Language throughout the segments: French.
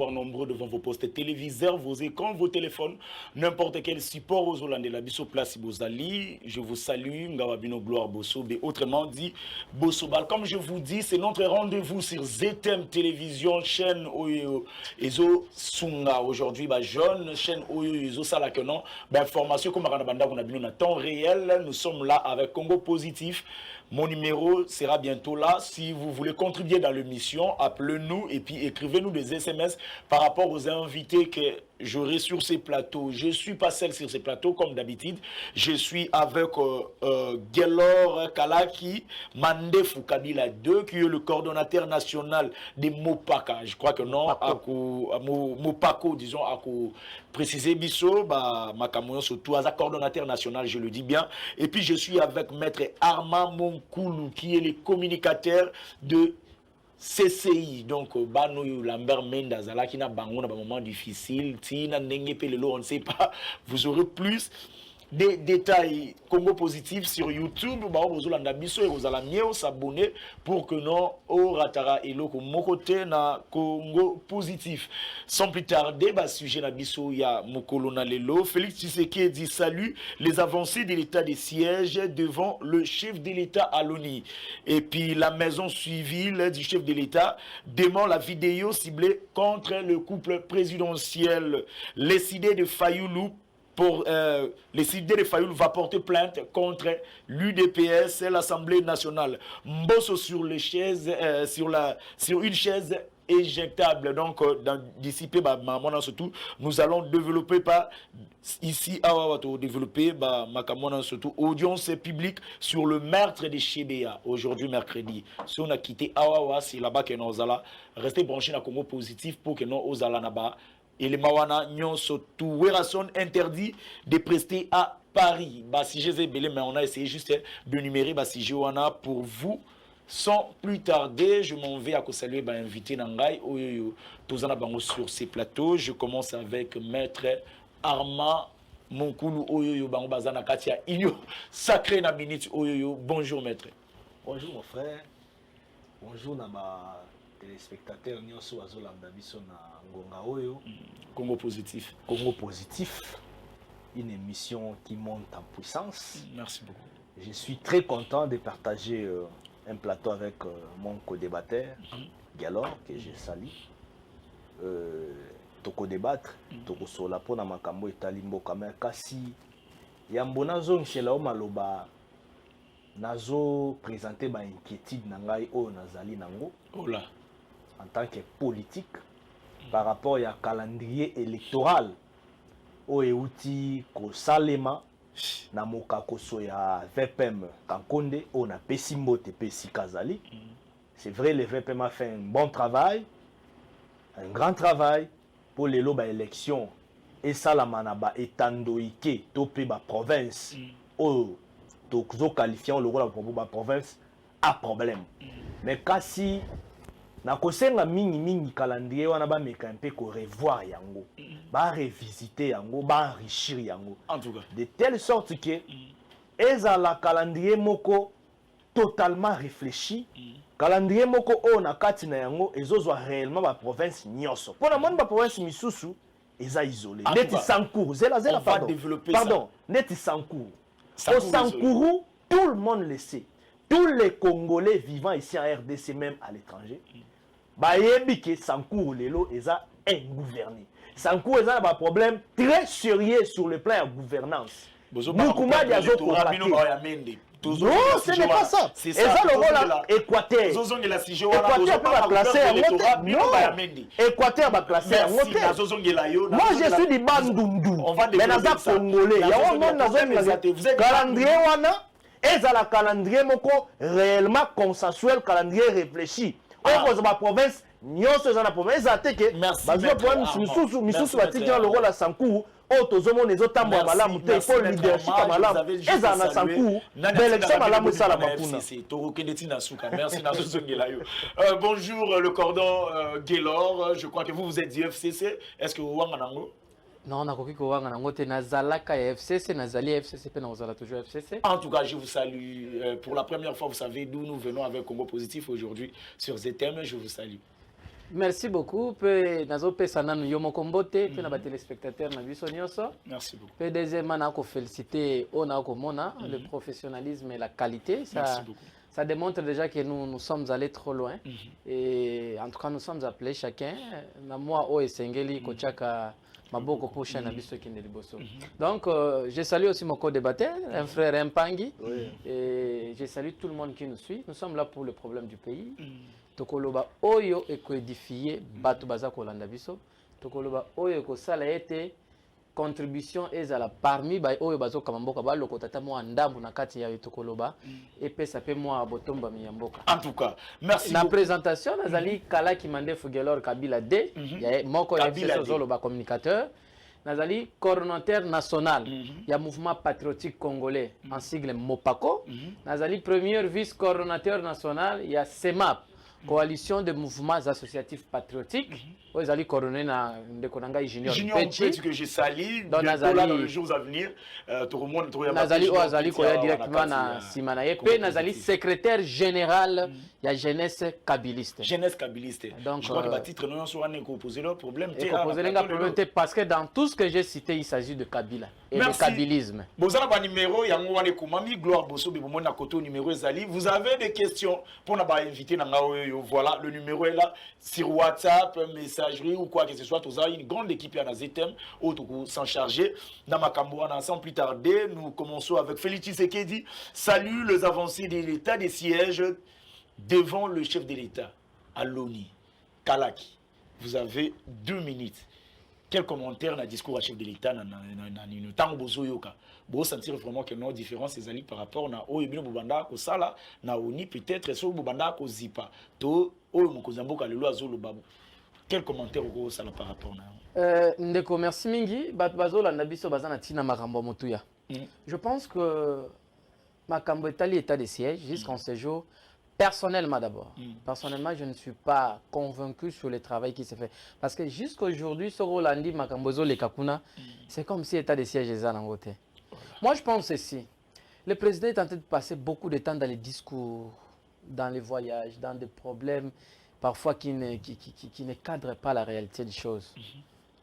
voir nombreux devant vos postes téléviseurs, vos écrans, vos téléphones, n'importe quel support aux Hollandais. La biso place Bozali, je vous salue, Ngawabino Gloire Bosso, autrement dit, Bossobal. Comme je vous dis, c'est notre rendez-vous sur ZTM Télévision, chaîne Oyo Ezo Sunga. Aujourd'hui, jeune, chaîne Oyo Ezo Salakenon, information comme Maranabanda, on a bien en temps réel. Nous sommes là avec Congo Positif. Mon numéro sera bientôt là. Si vous voulez contribuer dans l'émission, appelez-nous et puis écrivez-nous des SMS par rapport aux invités que j'aurai sur ces plateaux. Je ne suis pas seul sur ces plateaux comme d'habitude. Je suis avec Gelor Kalaki, Mande Foukabila 2, qui est le coordonnateur national des Mopaka. Je crois que non, Mopako, disons, à préciser Bisso, Makamoyon surtout, à coordonnateur national, je le dis bien. Et puis je suis avec Maître Armand Monkoulou, qui est le communicateur de CCI. Donc, Bano Lambert Mendazala, qui n'a pas un moment difficile, Tina Nenge Pelelo, on ne sait pas, vous aurez plus des détails Congo Positif sur YouTube. Vous allez s'abonner pour que nous ratara et le côté na Congo Positif. Sans plus tarder, sujet na biso ya Mokolona Lelo. Félix Tshisekedi dit salut les avancées de l'état des sièges devant le chef de l'État à l'ONU. Et puis la maison civile du chef de l'État dément la vidéo ciblée contre le couple présidentiel. Les idées de Fayoulou les idées de Fayoul va porter plainte contre l'UDPS et l'Assemblée nationale. Mbosso sur les chaises, sur une chaise éjectable. Donc, d'ici peu, surtout, nous allons développer ici développer surtout audience publique sur le meurtre de Chebea aujourd'hui mercredi. Si on a quitté Awawa, c'est là-bas que nous allons rester branchés dans Congo Positif pour que nous allons là-bas. Et les Mawana n'ont surtout interdit de prester à Paris. Si je sais mais on a essayé juste de numérer si je pour vous. Sans plus tarder, je m'en vais à saluer invité Nangai Bango sur ces plateaux. Je commence avec Maître Armand Monkoulou Oyoyo Bango Bazana Katia Inyo Sacré na minute Oyoyo. Bonjour Maître. Bonjour mon frère. Bonjour Nama. Téléspectateurs nyonso azolanda biso na ngonga oyo Congo Positif. Congo Positif, une émission qui monte en puissance. Merci beaucoup. Je suis très content de partager un plateau avec mon co-débatteur Galor que je salue. Toko débattre, toko sola pona makambo etali mboka mais kasi yambo nazo nchela o maloba nazo présenter ba inquiétude na ngai o nazali nango. Oh là. En tant que politique, par rapport à calendrier électoral, au euti ko salema na mokakoso ya VPM Kankonde, on a Pessimbo te Pessi Kazali. C'est vrai, le VPM a fait un bon travail, un grand travail pour les lobes élections. Et ça, la manaba etandoike, topé ba province, au tozo qualifiant le rôle de la province, a problème. Mais kasi na kosenga mingi calendrier wana ba meka un peu ko revoir yango ba revisiter yango ba enrichir yango en tout cas de telle sorte que ezala calendrier moko totalement réfléchi calendrier moko o na kati na yango ezozwa réellement ba province nyonso pona moni ba province misusu eza isolé neti Sankourou zela pardon neti Sankourou au Sankourou tout le monde le sait. Tous les Congolais vivant ici en RDC, même à l'étranger, bayebi que Sankourou lelo eza ingouverné. Sankourou eza un problème très sérieux sur le plan de gouvernance. Moukouma Diazo non, ce n'est pas ça. C'est ça le rôle Équateur. Équateur peut la classer en moté. Non, Équateur va classer en moté. Moi, je suis du Bandundu. Mais dans le Congolais, il y a un monde dans un calendrier wana. Et ça la calendrier moko réellement consensuel, calendrier réfléchi. On pose ma province, nyonso za na province até que bazwa problème misusu batiki dans le rôle à Sankourou. Oh tozomo les autres tambo malamu te pour leadership malamu. Et ça na Sankourou, l'élection malamu ça la mapuna. C'est Torokendeti Nasuka. Merci Nazo Zongela yo. Bonjour le cordon Gelor, je crois que vous êtes du FCC. Est-ce que vous wanga nango? Non, nakoki ko wanga nango te nazalaka FCC, nazali FCC pe nazala toujours FCC. En tout cas, je vous salue pour la première fois, vous savez d'où nous venons avec Congo Positif aujourd'hui sur ZTM, je vous salue. Merci beaucoup. Pe nazo pesa nanu yo mokombote pe na ba téléspectateurs na biso nyonso. Merci beaucoup. Pe deuxièmement na ko féliciter ona ko mona le professionnalisme et la qualité. Merci beaucoup. Ça démontre déjà que nous sommes allés trop loin. Et en tout cas, nous sommes appelés chacun. Na moi o esengeli ko chaka maboko prochain na biso kende liboso. Donc je salue aussi mon co-débatteur, un frère Mpangi. Et je salue tout le monde qui nous suit. Nous sommes là pour le problème du pays. Tokoloba oyo ekoedifier bato baza kolanda biso. Tokoloba oyo ekosala ete contribution ezala parmi ba oyo bazo kamamboka ba lokota ta mo ndambu na kati ya tokoloba et pesa pe mo abotomba miyamboka. En tout cas, merci na beaucoup. présentation nazali kala kimande Fugelor Kabila D ya moko ya solo ba communicateur. Nazali coordonnateur national ya mouvement patriotique congolais en sigle Mopako. Nazali premier vice-coordonnateur national ya CEMAP, coalition de mouvements associatifs patriotiques. Vous allez coordonner na Ndekonanga Junior Petit que j'ai sali dans les jours à venir. Tout le monde Nazali Ozali koya directement na Simanaye. Pe Nazali secrétaire général ya jeunesse kabiliste. Jeunesse kabiliste. Donc je crois que le titre non sur un poser le problème. Parce que dans tout ce que j'ai cité, il s'agit de Kabila et de kabylisme. Bozana ba numéro yango wane kumami Gloire Bosso Bibomona Koto numéro ezali. Vous avez des questions pour na ba inviter na ngaoyo. Voilà, le numéro est là sur WhatsApp, messagerie ou quoi que ce soit. Vous avez une grande équipe à Nazetem où s'en charger. Dans ma Camboana, sans plus tarder, nous commençons avec Félix Tshisekedi. Salut les avancées de l'état des sièges devant le chef de l'État à l'ONU, Kalaki. Vous avez 2 minutes. Quel commentaire dans le discours à chef de l'État dans Bozoyoka? Vous sentir vraiment que nos différences les par rapport à Oyebino Bubanda ko sala na ONU peut-être sur Bubanda ko zipa to Oyo Mokozamboka le loazo babu. Quel commentaire au sala par rapport à Ndeko merci mingi bazo la nabiso bazana tina makambo motuya. Je pense que makambo etali état de siège jusqu'en ce jour. Personnellement d'abord, personnellement je ne suis pas convaincu sur le travail qui se fait. Parce que jusqu'à aujourd'hui, ce Rolandi Makambozo le Kakuna, c'est comme si l'état de siège est en côté. Moi je pense ceci, le président est en train de passer beaucoup de temps dans les discours, dans les voyages, dans des problèmes parfois qui ne cadrent pas la réalité des choses.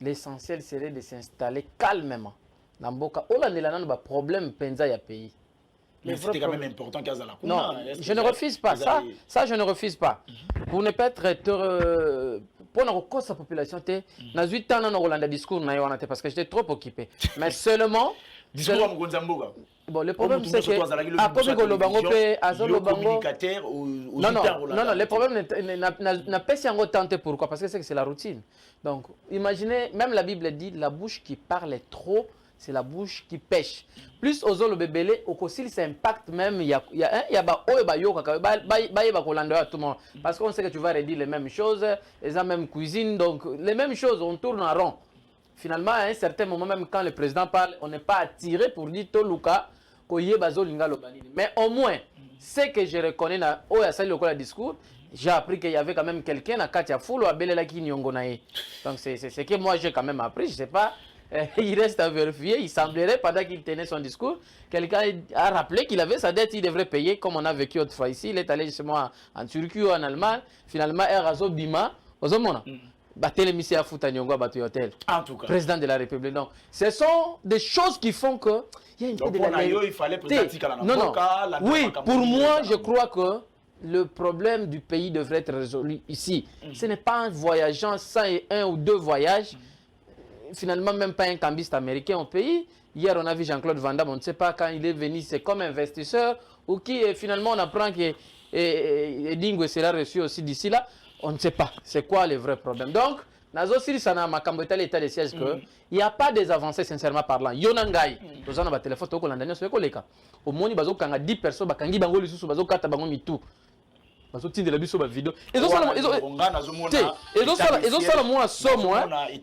L'essentiel serait de s'installer calmement. Dans Boka, Hollande n'a pas de problème penza ya pays. Mais c'était quand même important qu'à la Non, je ne refuse pas ça. Ça, je ne refuse pas. Pour ne pas être pour la population, na 8 ans dans Hollande discours parce que j'étais trop occupé. Mais seulement discours à Mgonzamboga. Bon, le problème c'est que à cause de Lobango pe Azolo Bango non, le problème n'a pas si en tenté pourquoi parce que c'est la routine. Donc, imaginez même la Bible dit la bouche qui parle trop c'est la bouche qui pêche. Plus aux autres bébés, au conseil, ça impacte même. Il y a tout le monde. Parce qu'on sait que tu vas redire les mêmes choses, les mêmes cuisines, donc les mêmes choses, on tourne en rond. Finalement, à un certain moment, même quand le président parle, on n'est pas attiré pour dire Toluka, mais au moins, ce que je reconnais dans le discours, j'ai appris qu'il y avait quand même quelqu'un à Katia Foulou à Belelaki Nyongonae. Donc c'est ce que moi j'ai quand même appris, je ne sais pas. Il reste à vérifier. Il semblerait, pendant qu'il tenait son discours, quelqu'un a rappelé qu'il avait sa dette, il devrait payer, comme on a vécu autrefois ici. Il est allé justement en Turquie ou en Allemagne. Finalement, Erazo Bima, en tout cas, président de la République. Donc, ce sont des choses qui font que il y a une donc, il fallait non. Oui, pour moi, je crois que le problème du pays devrait être résolu ici. Ce n'est pas en voyageant 101 ou 2 voyages. Finalement, même pas un cambiste américain au pays. Hier, on a vu Jean-Claude Van Damme, on ne sait pas quand il est venu, c'est comme investisseur, ou qui, finalement, on apprend que Dingo sera reçu aussi d'ici là. On ne sait pas. C'est quoi le vrai problème? Donc, Nazo Siri Sana, Makamboeta, l'état des sièges, il n'y a pas des avancées, sincèrement parlant. Yonangai, nous avons un téléphone, au moins, il y a 10 personnes, il y a 10 personnes, bazotindela biso ba vidéo ezosala moi somo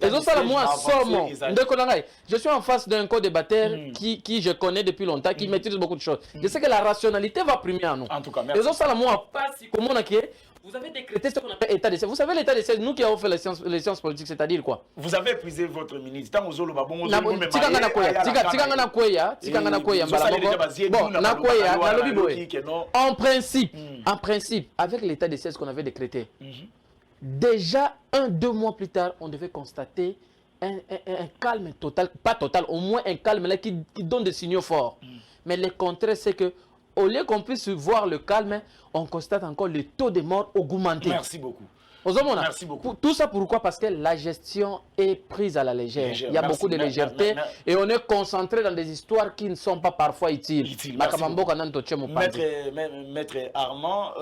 ezosala moi somo ndeko na ngai je suis en face d'un co-débatteur qui je connais depuis longtemps qui maîtrise beaucoup de choses. Je sais que la rationalité va primer en nous. En tout cas, merci. Ezosala moi pas si comment on a qui vous avez décrété ce qu'on appelle état de siège. Vous savez l'état de siège, nous qui avons fait les sciences politiques, c'est-à-dire quoi? Vous avez épuisé votre ministre. Tant aux autres, en principe, avec l'état de siège qu'on avait décrété, déjà 1-2 mois plus tard, on devait constater un calme total, pas total, au moins un calme là qui donne des signaux forts. Mais le contraire, c'est que au lieu qu'on puisse voir le calme, on constate encore le taux de mort augmenter. Merci beaucoup. Merci beaucoup. Tout ça pourquoi? Parce que la gestion est prise à la légère. Il y a beaucoup de légèreté et on est concentré dans des histoires qui ne sont pas parfois utiles. Maître Armand,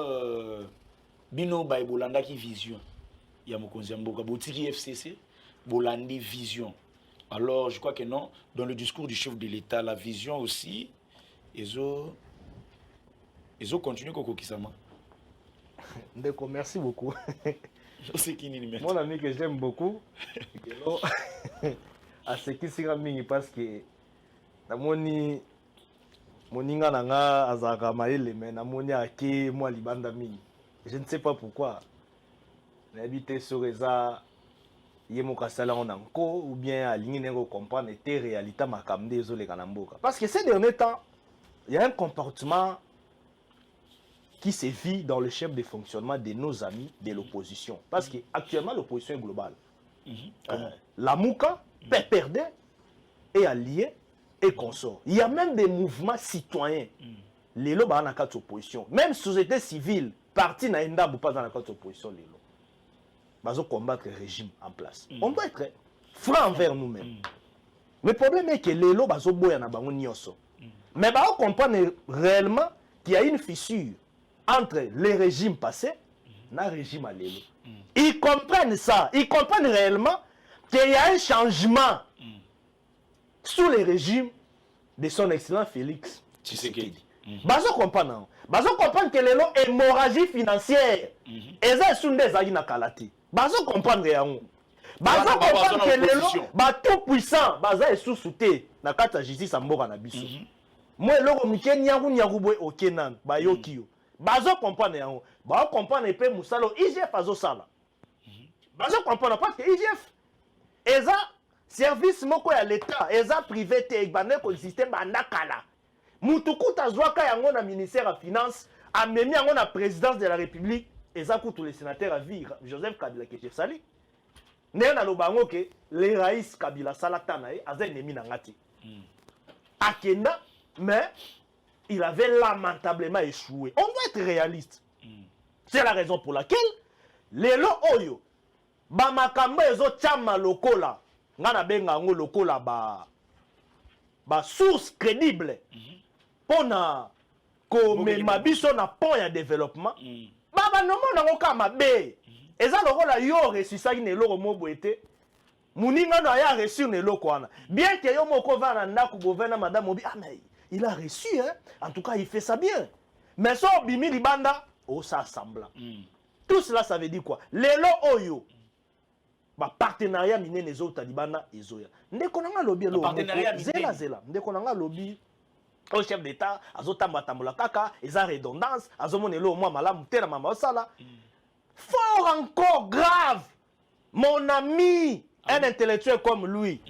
Bino Bolanda qui vision. Il y a Mokonziamboka, Botiki FCC, Bolandi vision. Alors je crois que non, dans le discours du chef de l'État, la vision aussi, ils ont continué Koko Kisama. D'accord, merci beaucoup. Mon ami que j'aime beaucoup, à ce qui sera mini parce que namoni moninga nanga azaka maele mais namoni ake moi libanda mini. Je ne sais pas pourquoi. N'habite sur eza yemo kasala on anko ou bien aligné nengo comprendre était réalité makamde ezole kanamboka. Parce que ces derniers temps, il y a un comportement qui se vit dans le schéma de fonctionnement de nos amis de l'opposition. Parce qu'actuellement, l'opposition est globale. La Mouka, PPRD, est alliée et consort. Il y a même des mouvements citoyens. Les lots dans la carte d'opposition. Même société civile, parti n'a pas dans la carte d'opposition. Les lots. Ils vont combattre le régime en place. On doit être franc envers nous-mêmes. Le problème est que les lots sont boya na bango nyoso. Mais on comprend réellement qu'il y a une fissure entre les régimes passés et le régime à l'élo. Ils comprennent ça. Ils comprennent réellement qu'il y a un changement sous les régimes de son excellent Félix Tshisekedi. Ils comprennent que l'élo est hémorragie financière. Et ça, c'est des aïe na kalati. Ils comprennent réellement. Ils comprennent que l'élo est tout puissant. Ils est sous-souté. Na kata justice amboka na biso. Moi, l'élo mike nyangu nyangu boy okenan. Ba yokiyo. Bazo comprendre yango. Ba comprendre pe musalo IGF azo sala. Bazo comprendre parce que IGF eza service moko ya l'état, eza privé te bande ko système bandakala. Mutukuta zwaka yango na ministère ya finance, amemi yango na présidence de la République, eza kutu les sénateurs à vie Joseph Kabila ke chef sali. Ne na lobango ke les raïs Kabila salata na e aza ennemi na ngati. Akenda mais il avait lamentablement échoué. On doit être réaliste. C'est la raison pour laquelle les lots oyo ba makambo ezo chama lokola ngana benga ngo lokola ba source crédible pona ko mema biso na pont ya développement ba nomo nango kama be eza lokola yo resisaki ne loko mobo ete muninga no ya reçu ne loko wana bien que yo moko va na ndako bovena madame obi mais il a reçu, hein? En tout cas, il fait ça bien. Mais ça, Bimi Libanda, oh, ça semble. Tout cela, ça veut dire quoi? Les lots oyo, partenariat miné les autres Libanda et Zoya. Ndekonanga lobby lo. Zela. Ndekonanga lobby. Au chef d'État, azotamba tambola kaka, eza redondance, azomonelo moi malamu tena mama osala. Fort encore grave, mon ami, un intellectuel comme lui.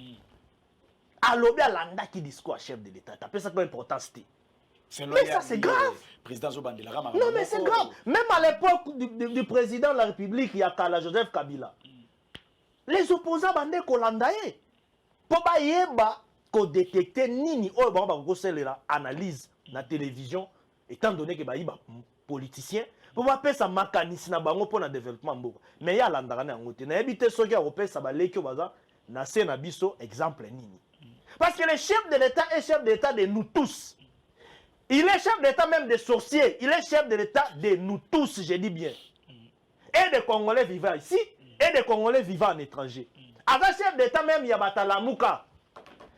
Alobi alanda qui discours à chef de l'État. T'appelles ça quoi importance? Mais ça c'est grave. Président Zobandela. Non mais c'est grave. Même à l'époque du président de la République, il y a Kala Joseph Kabila. Les opposants bandé kolandaye. Pour pas yeba ko détecter nini oh ba ko la analyse na télévision étant donné que ba yiba politicien pour pas faire ça mécanisme na bango pour na développement mboka. Mais il y a landaka na ngote. Na ebité soki européen ça ba leki baza na se na biso exemple nini. Parce que le chef de l'État est chef de l'État de nous tous. Il est chef d'État même des sorciers. Il est chef de l'État de nous tous, je dis bien. Et des Congolais vivant ici, et des Congolais vivant en étranger. Avec chef d'État même, il y a Batalamuka.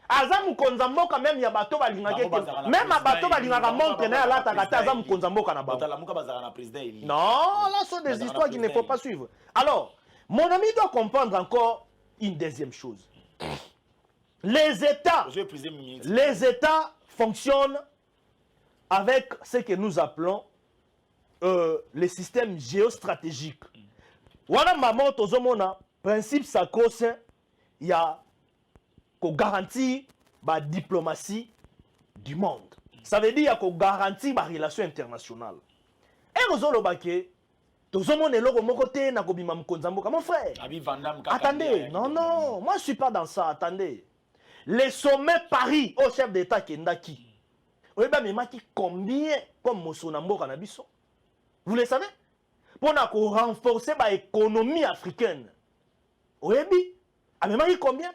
Azam Konzamboka même, il y a Bato Balingake. Même à Bato Balingaka montre, il y a la Tagata, Azam Konzamboka na Bato. Non, là, ce sont des histoires qu'il ne faut pas suivre. Alors, mon ami doit comprendre encore une deuxième chose. Les États fonctionnent avec ce que nous appelons le système géostratégique. Wana maman tozomona principe sakose il y a qu'on garantit la diplomatie du monde. Ça veut dire qu'on garantit la relation internationale. Et nous avons Tozomon et loko moko te na kobima mkonza mboka. Mon frère. Attendez, non, moi je suis pas dans ça, attendez. Les sommets Paris au chef d'État Kendaki. Oui, mais maki combien comme Mosona mboka na biso? Vous le savez? Pour renforcer l'économie africaine. Oui, mais maki combien?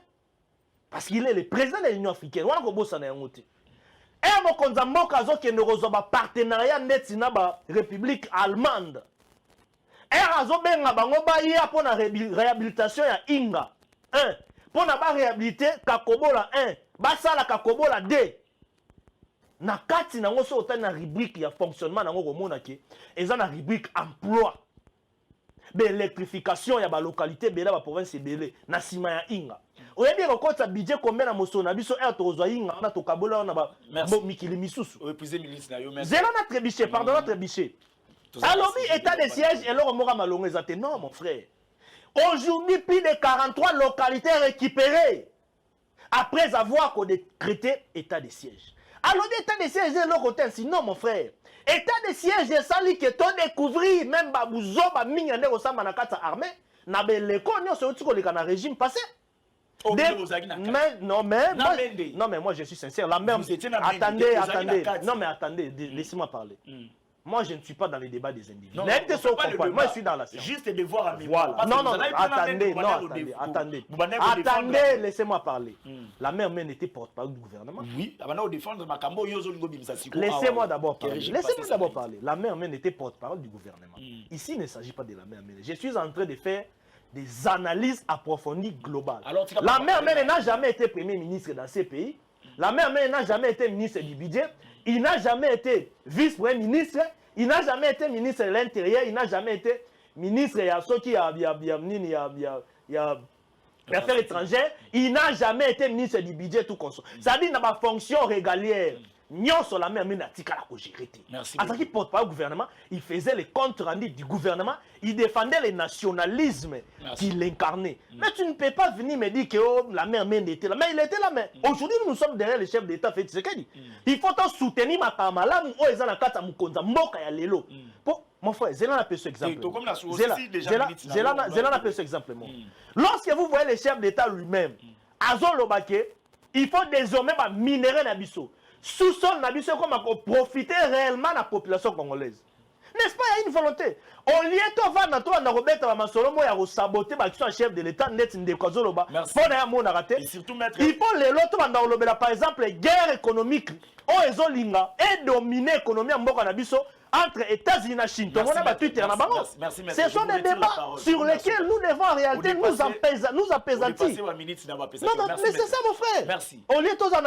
Parce qu'il est le président de l'Union africaine. On a bossa na yango te. Et mokonza mboka zo kende kozoba partenariat neti na ba République allemande. Azo benga bango ba ya pour la réhabilitation ya Inga 1 pour na ba réhabiliter Kakobola 1 ba sala Kakobola 2 na kati nango so otana rubrique ya fonctionnement nango komona ke eza na rubrique emploi be électrification ya ba localité bela ba province belé na sima ya Inga oyebi kokota budget combien na moso na biso er tozwa Inga na to Kabola na ba mikili misusu épuisé ministre na yo merci zela na trébiché pardon na trébiché. Alors, état de siège et leur mora malongé. Non, mon frère. Aujourd'hui, plus de 43 localités récupérées après avoir décrété état de siège. Alors, état de siège est leur côté. Sinon, mon frère, état de siège est ça qui est découvrir même Babouzo, Bamingane, Osama Nakata armée, Nabeleko, nous sommes dans le régime passé. Non, mais moi je suis sincère. La mère, attendez. Non, mais attendez, laissez-moi parler. Moi, je ne suis pas dans les débats des individus. Moi, je suis dans la science. Juste devoir à voilà. Non, attendez, laissez-moi parler. La mère même n'était porte-parole du gouvernement. Oui, laissez-moi d'abord parler. Laissez-moi d'abord parler. La mère même n'était porte-parole du gouvernement. Ici, il ne s'agit pas de la mère même. Je suis en train de faire des analyses approfondies globales. La mère même n'a jamais été premier ministre dans ces pays. La mère même n'a jamais été ministre du budget. Il n'a jamais été vice-premier ministre. Il n'a jamais été ministre de l'Intérieur. Il n'a jamais été ministre de l'Affaires étrangères. Il n'a jamais été ministre du budget tout consort. Ça dit dans ma fonction régalière. Nyon sur la mer, mais n'a tika la gérer. En tant qu'il porte pas au gouvernement, il faisait les comptes rendus du gouvernement. Il défendait le nationalisme qu'il incarnait. Mais tu ne peux pas venir me dire que oh, la mer était là. Mais il était là. Mais aujourd'hui, nous sommes derrière le chef d'État. Il faut soutenir ma kamala ou ezana kata mukonza mboka ya lelo. Mon frère, Zélan a fait ce exemple. Zélan a fait ce exemple. Lorsque vous voyez le chef d'État lui-même, Azon Lobake, il faut désormais minérer Nabiso. Sous-sol Nabiso comme profiter réellement de la population congolaise. N'est-ce pas, il y a une volonté. On lié to va na to na Robert Masolomo ya saboter ba qui chef de l'État net Ndekozoloba. Pour na mo na raté. Il faut les loto na lobela par exemple guerre économique o ezolinga et dominer économie mboka na biso entre États-Unis et Chine. Ce sont des débats sur lesquels nous devons en réalité nous apaisantir. Non, mais c'est ça mon frère. Merci. Au lieu de ça,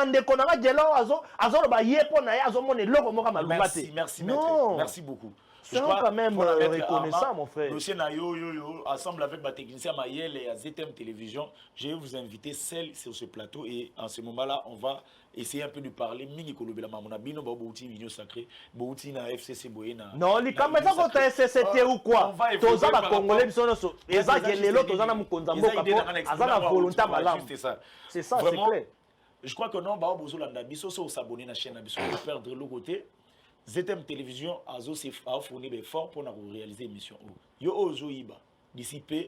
merci beaucoup. C'est quand même reconnaissant, mon frère. Dossier Nayo, ensemble avec ma technicien Maël et à ZTM Télévision, je vais vous inviter seul sur ce plateau et en ce moment-là, on va essayer un peu de parler. Mingi Kolobela Mamona Bino, Bouti, Vigno Sacré, Bouti na FCC Boyena. Non, les caméras sont FCC ou quoi? Tous les Congolais sont là. Et ça, les autres, ils ont un Konzambo, Azana volonté Malam. C'est ça, c'est clair. Je crois que non, Baobozo Landa Biso, so s'abonner à la chaîne Biso, perdre le côté. ZTM Télévision a fourni des efforts pour réaliser l'émission. Yo ozo iba d'ici peu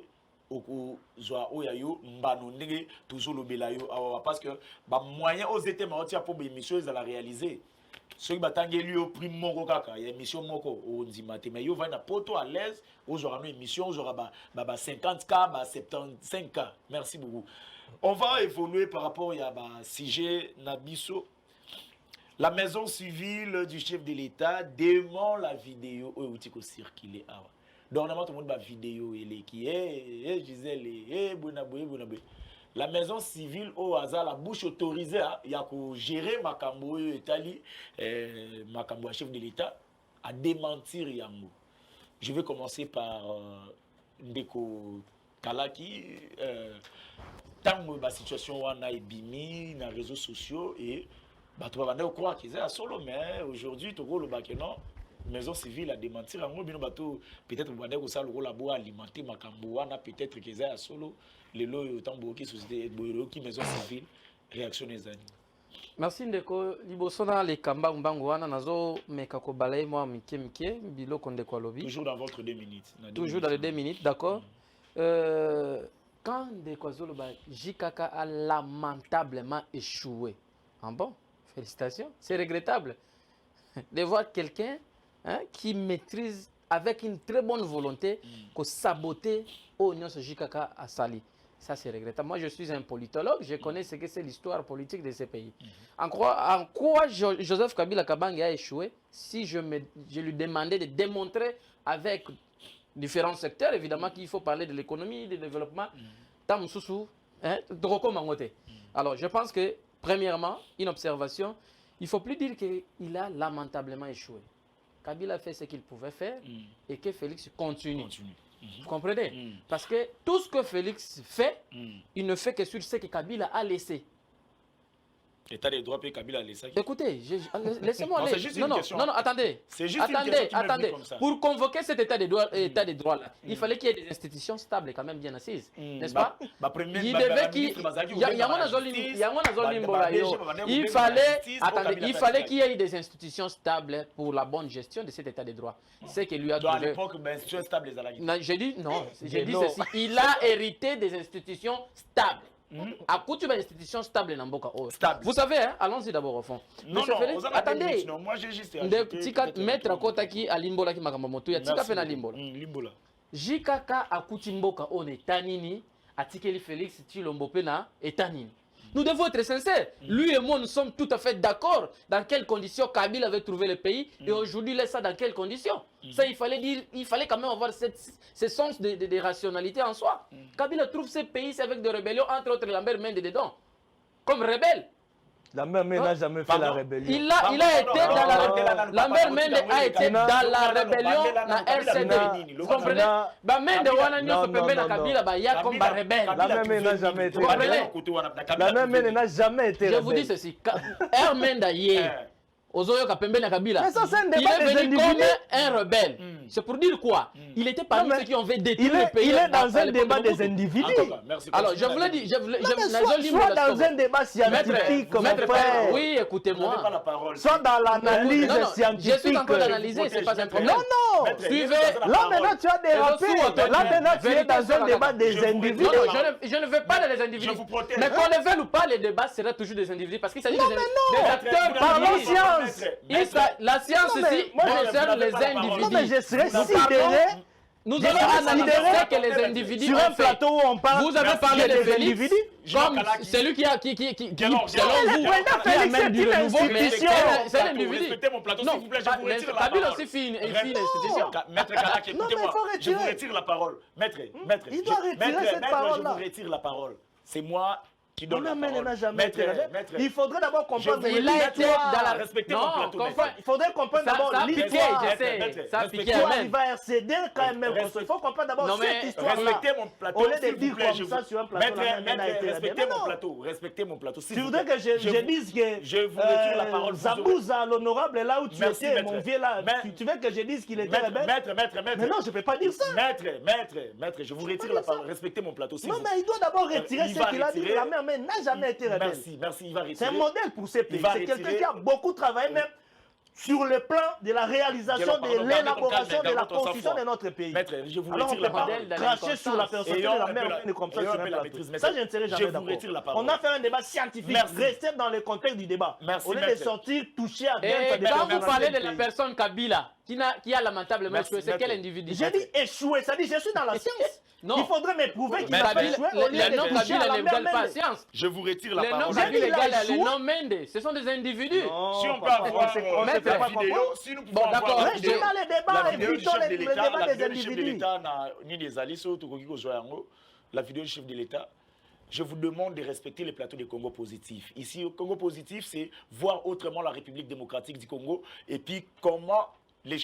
au zoa oyayo mbano ndenge toujours le belayo parce que ba moyen aux ZTM a pour l'émission ils la réaliser. Ceux qui battent lui au prix moko kaka, il y a émission moko au ndimate mais yo va na poto à l'aise aux aura une émission aux aura ba 50K, ba 75K. Merci beaucoup. On va évoluer par rapport à ba sujet Nabiso. La maison civile du chef de l'État dément la vidéo où il a circulé. Normalement, tout le monde a vidéo qui est Gisèle, Bonaboué. La maison civile au hasard, la bouche autorisée, il y a que gérer Makambo Italie, Makambo chef de l'État, à démentir Yango. Je vais commencer par Ndeko Kalaki. Tant que la situation on a ébimi dans les réseaux sociaux et tu vas croire qu'ils sont à solo, mais aujourd'hui, tu vois le non. Maison civile a démenti. Peut-être que ça le rôle alimenter Makambouana, peut-être qu'ils sont à solo. Les lois autant qui société qui maison civile réaction des années. Merci Ndeko. Liboso na le kamba mbango wana nazo meka ko balaye moi mike biloko Ndeko lobi. Toujours dans votre 2 minutes. Toujours dans les 2 minutes, d'accord. Quand Ndeko Zoloba JKK a lamentablement échoué. Ah bon? Félicitations. C'est regrettable de voir quelqu'un qui maîtrise avec une très bonne volonté que saboter Oignon JKK à Sali. Ça, c'est regrettable. Moi, je suis un politologue. Je connais ce que c'est l'histoire politique de ces pays. En quoi Joseph Kabila Kabange a échoué? Si je lui demandais de démontrer avec différents secteurs, évidemment qu'il faut parler de l'économie, du développement. Alors, je pense que, premièrement, une observation, il ne faut plus dire qu'il a lamentablement échoué. Kabila a fait ce qu'il pouvait faire et que Félix continue. Vous comprenez? Parce que tout ce que Félix fait, il ne fait que sur ce que Kabila a laissé. État des droits, Kabila a laissé. Écoutez, laissez-moi aller. Non, attendez. C'est juste une question attendez. Pour convoquer cet état des droits là, il fallait qu'il y ait des institutions stables et quand même bien assises. N'est-ce pas? Il devait qu'il il fallait qu'il y ait des institutions stables pour la bonne gestion de cet état des droits. C'est que lui a à l'époque, institutions stables, j'ai dit non. J'ai dit ceci. Il a hérité des institutions stables. À coup, tu as une institution stable dans Mboka. Vous savez, hein? Allons-y d'abord au fond. Non, attendez. Non, moi j'ai juste Maître Kotaki à Limbola qui m'a dit ya tika pena Limbola. JKK à Mboka on est tanini, à Tikeli Félix Tshilombo pena et tanini. Nous devons être sincères. Lui et moi, nous sommes tout à fait d'accord dans quelles conditions Kabila avait trouvé le pays et aujourd'hui, laisse ça dans quelles conditions. Ça, il fallait quand même avoir ce sens de rationalité en soi. Kabila trouve ce pays avec des rébellions, entre autres Lambert Mende dedans, comme rebelle. Lambert Mende n'a jamais fait la rébellion. Il a été dans la rébellion. Lambert Mende a été dans la rébellion dans RCD. Vous comprenez? Mende wana nyoso pembe na Kabila ba ya comme ba rebelle. Lambert Mende n'a jamais été. Lambert Mende n'a jamais été. Je vous dis ceci. Mende hier. Ozoyoka pembe na Kabila. Mais ça, c'est un il débat est des venu individus. comme un rebelle. C'est pour dire quoi? Il était parmi ceux qui ont fait détruire le pays. Il est dans un débat des individus. Alors, je vous l'ai dit. Soit dans un débat scientifique, mon frère. Oui, écoutez-moi. Soit dans l'analyse scientifique. Je suis en train d'analyser, c'est pas un problème. Non, non. Suivez. Là, maintenant, tu as dérapé. Là, maintenant, tu es dans un débat des individus. Non, je ne veux pas les individus. Mais qu'on le veuille ou pas, les débats seront toujours des individus. Parce qu'il s'agit des acteurs. Parlons science. La science ici concerne les individus. Non, mais je serais sidéré. Nous allons analyser que les individus sur un plateau où on parle. Vous avez parlé de Félix comme celui qui a selon vous, Félix amène du renouveau, mais c'est un individu. Respectez mon plateau, s'il vous plaît, je vous retire la Kabila parole. aussi fit une institution. Maître Kalak, écoutez-moi, je vous retire la parole. Maître, il doit retirer cette parole-là. Je vous retire la parole. C'est moi qui donne la Lambert parole. n'a jamais été rebelle. Il faudrait d'abord comprendre Il a été dans la... Respectez mon plateau. Il faudrait comprendre d'abord l'histoire. Ça a piqué Pourquoi Amen. il va RCD quand même Il faut comprendre d'abord cette histoire-là. Respectez mon plateau. Au lieu de dire comme ça sur un plateau, respectez mon plateau. Respectez mon plateau. Tu voudrais que je dise que je vous retire la parole. Zabouza, l'honorable, là où tu étais, mon vieux là, tu veux que je dise qu'il était rebelle? Maître. Mais non, je ne peux pas dire ça. Maître, je vous retire la parole. Respectez mon plateau. Non, mais il doit d'abord retirer ce qu'il a dit. La mère n'a jamais été rebelle. Merci, il va retirer. C'est un modèle pour ces pays. C'est quelqu'un qui a beaucoup travaillé, même sur le plan de la réalisation de l'élaboration de la constitution de notre pays. Maître, je vous Alors on retire ne la peut pas parole. cracher sur la personne de la mère comme ça sur un plateau. Ça, je ne serai jamais d'accord. On a fait un débat scientifique. Restez dans le contexte du débat. Au lieu de sortir, toucher à bien. Quand vous parlez de la personne Kabila, qui a lamentablement échoué, c'est quel individu? J'ai dit échoué, ça dit je suis dans la science. Non. Il faudrait me prouver qu'il a échoué. Les noms Kabila n'égale pas la science. Je vous retire la Les noms parole. Kabila égale les noms Mende. Ce sont des individus. Si on peut avoir la vidéo, si nous pouvons avoir la vidéo, dans les débats, évitons les débats des le chef de individus. l'État ni des alliés, la vidéo du chef de l'État. Je vous demande de respecter les plateaux de Congo positif. Ici, au Congo positif, c'est voir autrement la République démocratique du Congo et puis comment,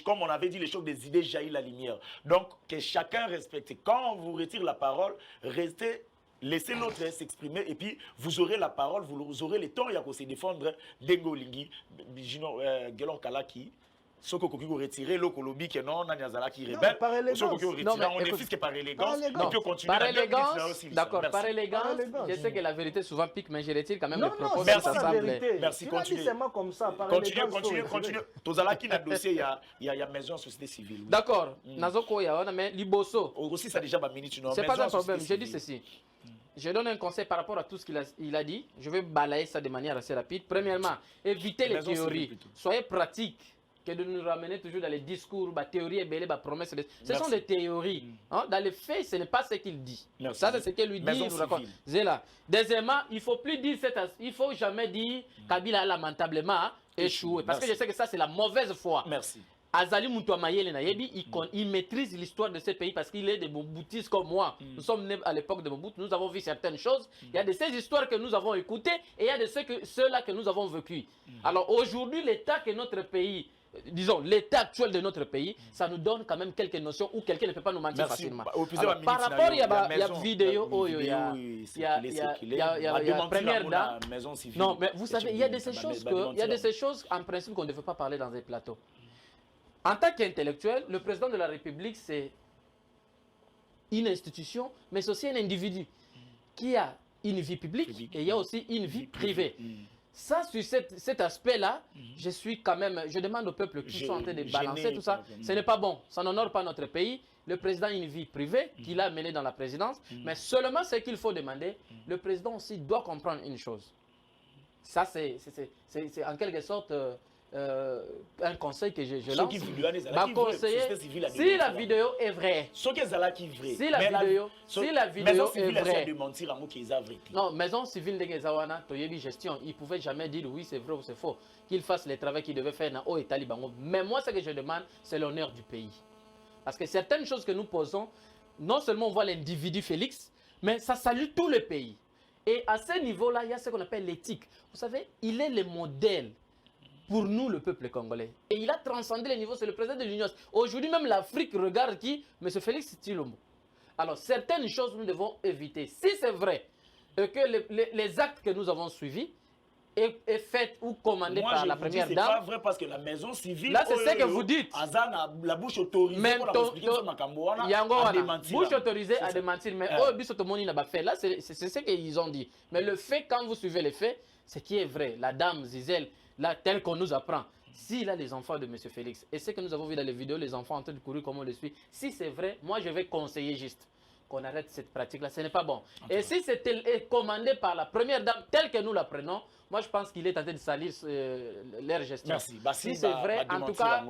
comme on avait dit, les choses des idées jaillissent la lumière. Donc, que chacun respecte. Quand on vous retire la parole, restez, laissez l'autre s'exprimer et puis vous aurez la parole, vous aurez le temps, il y a qu'à se défendre. Dengo Lingi, Gelor Kalaki, Ce que vous retirez, le Colombie qui est non, Nanyazala qui Non, rebelle. par élégance. Ce que vous Non, retirez, mais on est écoute, fils que par élégance. par élégance. Il peut continuer. Par dans 2 minutes, là élégance, aussi, d'accord, merci. par élégance, Par élégance. je sais que la vérité souvent pique, mais je retire quand même Non, les propos. non, c'est ça pas la semble- vérité. Merci, Tu l'as continue. dit seulement comme ça, par Continue, élégance, continue, faut continue. retirer. Tozala qui n'a dossier, il y a maison société civile. Oui. D'accord, Nazoko Yaona, mais Liboso, Aussi, ça déjà ma minute. c'est pas un problème, je dis ceci. Je donne un conseil par rapport à tout ce qu'il a dit. Je vais balayer ça de manière assez rapide. Premièrement, évitez les Maison civile théories. plutôt. Soyez pratiques que de nous ramener toujours dans les discours, théories et belles promesses. Ce Merci. sont des théories. Hein? Dans les faits, ce n'est pas ce qu'il dit. Merci. Ça, c'est ce qu'il lui dit. Maison Il nous raconte. civile. Zéla. Deuxièmement, il ne faut plus dire il faut jamais dire Kabila a lamentablement échoué. Parce que Merci. je sais que ça, c'est la mauvaise foi. Merci. Azali Moutoua Mayele Nayebi, il maîtrise l'histoire de ce pays parce qu'il est de Mobutistes comme moi. Nous sommes nés à l'époque de Mobutu, nous avons vu certaines choses. Il y a de ces histoires que nous avons écoutées et il y a de ceux-là que nous avons vécus. Alors aujourd'hui, l'état que notre pays, disons, l'état actuel de notre pays, ça nous donne quand même quelques notions où quelqu'un ne peut pas nous mentir Merci. facilement. Au plus, Alors, la par minute, rapport, là, il y a maison, vidéo, il y il y a démenti première la dame. maison civile. Non, mais vous savez, il y a de ces Bah, choses bah, que, démentir il y a de la- ces choses en principe qu'on ne devait pas parler dans un plateau. En tant qu'intellectuel, le président de la République, c'est une institution, mais c'est aussi un individu qui a une vie publique et il y a aussi une vie privée. Ça, sur cet aspect-là, je demande au peuple qui sont en train de balancer tout ça, ce n'est pas bon, ça n'honore pas notre pays. Le président a une vie privée qu'il a menée dans la présidence, mais seulement ce qu'il faut demander, le président aussi doit comprendre une chose. Ça, c'est en quelque sorte un conseil que je lance. Ma conseiller, si la vidéo est vraie, si la vidéo est vraie, non, maison civile de Gezawana, Toyebi gestion, il ne pouvait jamais dire oui, c'est vrai ou c'est faux. Qu'il fasse le travail qu'il devait faire dans Haut et Talibango. Mais moi, ce que je demande, c'est l'honneur du pays. Parce que certaines choses que nous posons, non seulement on voit l'individu Félix, mais ça salue tout le pays. Et à ce niveau-là, il y a ce qu'on appelle l'éthique. Vous savez, il est le modèle pour nous, le peuple congolais. Et il a transcendé les niveaux, c'est le président de l'Union. Aujourd'hui, même l'Afrique regarde qui? M. Félix Tshilombo. Alors, certaines choses, nous devons éviter. Si c'est vrai que les actes que nous avons suivis est fait ou commandé par la première dame. C'est pas vrai parce que la maison civile. Là, c'est ce que vous dites. La bouche autorisée. Même bouche autorisée à démentir. Mais là, c'est ce qu'ils ont dit. Mais le fait, quand vous suivez les faits, ce qui est vrai, la dame Zizel, là, tel qu'on nous apprend, s'il a les enfants de M. Félix, et ce que nous avons vu dans les vidéos, les enfants en train de courir comme on le suit, si c'est vrai, moi je vais conseiller juste qu'on arrête cette pratique-là, ce n'est pas bon. Et si c'était commandé par la première dame, telle que nous la prenons, moi je pense qu'il est en train de salir leur gestion. Merci. Si c'est vrai, en tout cas,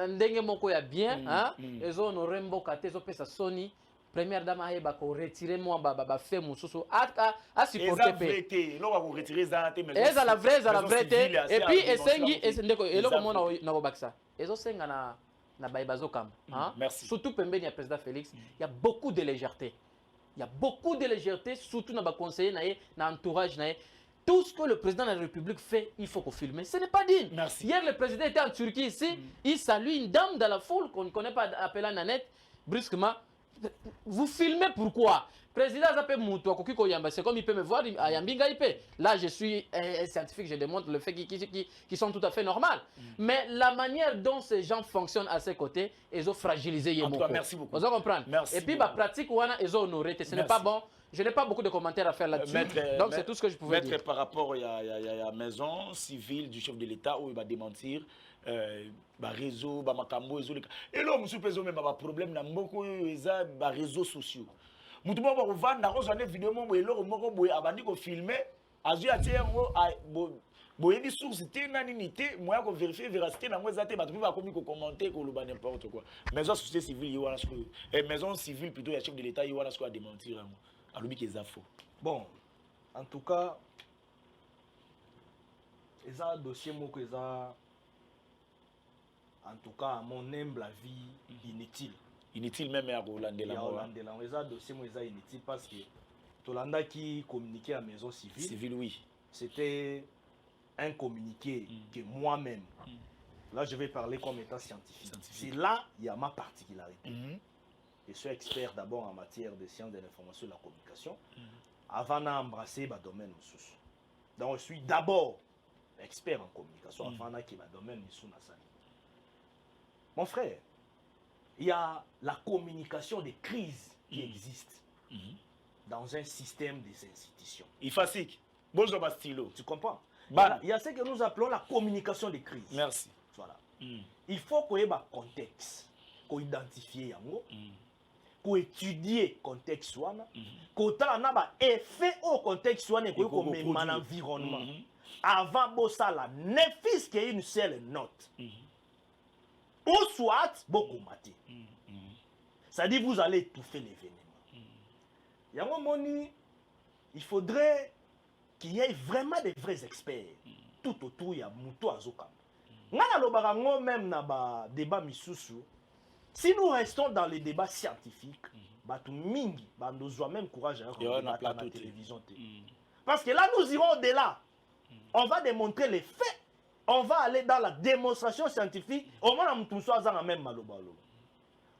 ndenge moko ya bien, ezo no rembo kate ezo pesa soni. Première dame a retiré moi fait mususu a supporter paix. Eza la vraie et puis esengi esendeko eloko mona na kobakisa. Ezo senga na baibazokam, surtout pembeni ya président Félix, il y a beaucoup de légèreté. Il y a beaucoup de légèreté surtout na ba conseiller na na entourage na. Tout ce que le président de la République fait, il faut qu'on filme. Ce n'est pas digne. Merci. Hier, le président était en Turquie ici, il salue une dame dans la foule qu'on ne connaît pas, appelée Nanette, brusquement. Vous filmez pourquoi? Président Zapé Moutoua, c'est comme il peut me voir, à Yambinga IP. Là, je suis un scientifique, je démontre le fait qu'ils sont tout à fait normaux. Mais la manière dont ces gens fonctionnent à ses côtés, ils ont fragilisé Yemoko. Merci beaucoup. Vous comprenez? Et puis, la pratique, ils ont honoré. Ce n'est pas bon. Je n'ai pas beaucoup de commentaires à faire là-dessus. Donc, c'est tout ce que je pouvais dire. Par rapport à la maison civile du chef de l'État où il va démentir. Réseau, makambo, et là, monsieur Pezo, même un problème dans beaucoup de réseaux sociaux. Mutu mo ba vanda ko zone vidéo mo eloko moko boye abandi ko filmer azu atiengo boye di source te nani ni te moya ko vérifier véracité na ngwe zate ba tout ba komi ko commenter ko loba n'importe quoi. Maison société civile yiwana sko maison civile plutôt ya chef de l'état yiwana sko a démentir alobi ke za faux. Bon, en tout cas eza dossier moko eza en tout cas à mon humble avis inutile. Inutile même à Rolandela. Il dossier inutile parce que Tolanda qui communiquait à la maison civile. Civile, oui. C'était un communiqué que moi-même, là je vais parler comme étant scientifique. C'est là il y a ma particularité. Je suis expert d'abord en matière de sciences de l'information et de la communication. Avant d'embrasser le domaine. Donc je suis d'abord expert en communication, avant qui va domaine mon frère, il y a la communication des crises qui existent dans un système des institutions. Il fatigue. Bonjour Bastilo. Tu comprends? Voilà. Il y a ce que nous appelons la communication des crises. Merci. Voilà. Il faut qu'il y ait un contexte, qu'on identifie, qu'on étudie le contexte, qu'on ait un effet au contexte, qu'on ait un environnement. Avant ça, la nefis qui est une seule note. Ou soit, beaucoup maté. C'est-à-dire vous allez étouffer l'événement. Il faudrait qu'il y ait vraiment des vrais experts tout autour de Mouto Azokam. Même dans le débat misusu, si nous restons dans les débats scientifiques, nous avons même courage à la télévision. Parce que là, nous irons au-delà. On va démontrer les faits. On va aller dans la démonstration scientifique. Au moins, nous sommes même malobalo.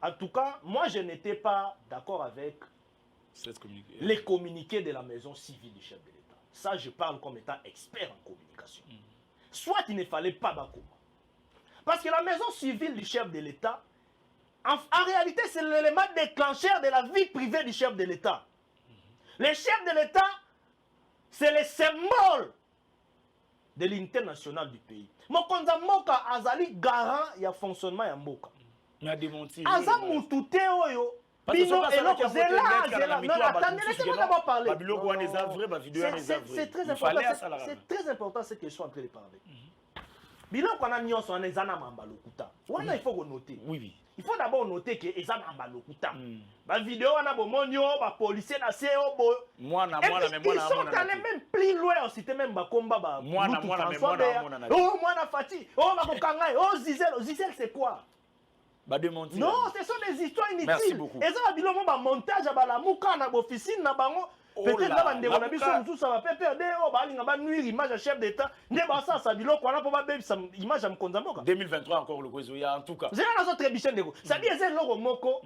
En tout cas, moi, je n'étais pas d'accord avec les communiqués de la maison civile du chef de l'État. Ça, je parle comme étant expert en communication. Soit il ne fallait pas Bakoma. Parce que la maison civile du chef de l'État, en réalité, c'est l'élément déclencheur de la vie privée du chef de l'État. Le chef de l'État, c'est le symbole de l'unité nationale du pays. Mokonza Moka azali garant ya fonctionnement ya Mboka. Mais démenti. Aza mutute oyo. Bino eloko zela. Non, attendez, laissez-moi d'abord parler. C'est très important ce que je suis en train de parler. Bino kona nyonso on ezana mamba lokuta. Wana il faut qu'on note. Oui. Il faut d'abord noter que ezana mamba lokuta. Ba vidéo wana bomonyo, ba policier na CEO bo. Mwana ils sont allés même plus loin, c'était même ba combat ba. Mwana oh mwana Fati, oh ba kokangai, oh Zizel c'est quoi? Non, ce sont des histoires inutiles. Merci beaucoup. Et ça va dire un montage à la mouka na officine na bango. Peut-être là bande on a biso tout ça va PPD oh ba linga ba nuire image chef d'état. Ne ba ça biloko wana po ba baby sa image am konzamboka. 2023 encore le Kwezo ya en tout cas. C'est là notre émission de go. Ça dit c'est loko moko.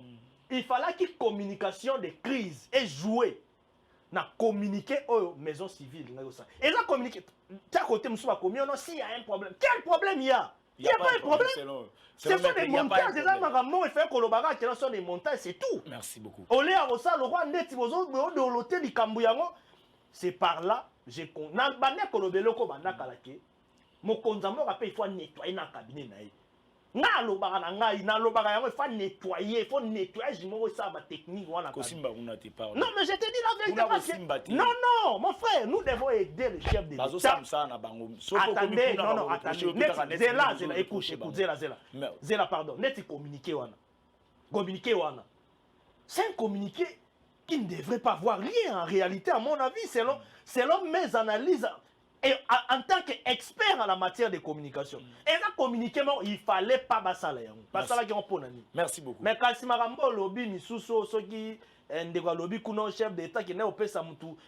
Il fallait que communication des crises et jouer na communiquer aux maisons civiles nga ça. Et là communiquer ta côté monsieur ba commis non s'il y a un problème. Quel problème il y a? Il n'y a pas de problème. Ce sont des montages, des amarrements, et faire que le bagage, ce sont des montages, c'est tout. Merci beaucoup. Au lieu de ça, le roi Ndeti, de l'hôtel du Kambouyango, c'est par là, j'ai con. Dans le banner que le beloko banda kalake, mon konzamo rappelle, il faut nettoyer dans le cabinet. Na lo baga na ngai, na lo baga yango, il faut nettoyer, je me ça ma technique voilà. Kosimba una te parle. Non mais je te dis la vérité. Non, mon frère, nous devons aider le chef de l'État. Attendez, non, attendez. Zela, écoute, Zela, pardon. Net communiqué wana. Communiqué wana. C'est un communiqué qui ne devrait pas avoir rien en réalité, à mon avis, selon mes analyses. Et en tant qu'expert en la matière de communication, et là, communiquer, il ne fallait pas basala. Merci beaucoup. Mais quand si Marambo lobby, Misuso, ceux qui ont lobby, chef d'État qui n'est au PESA,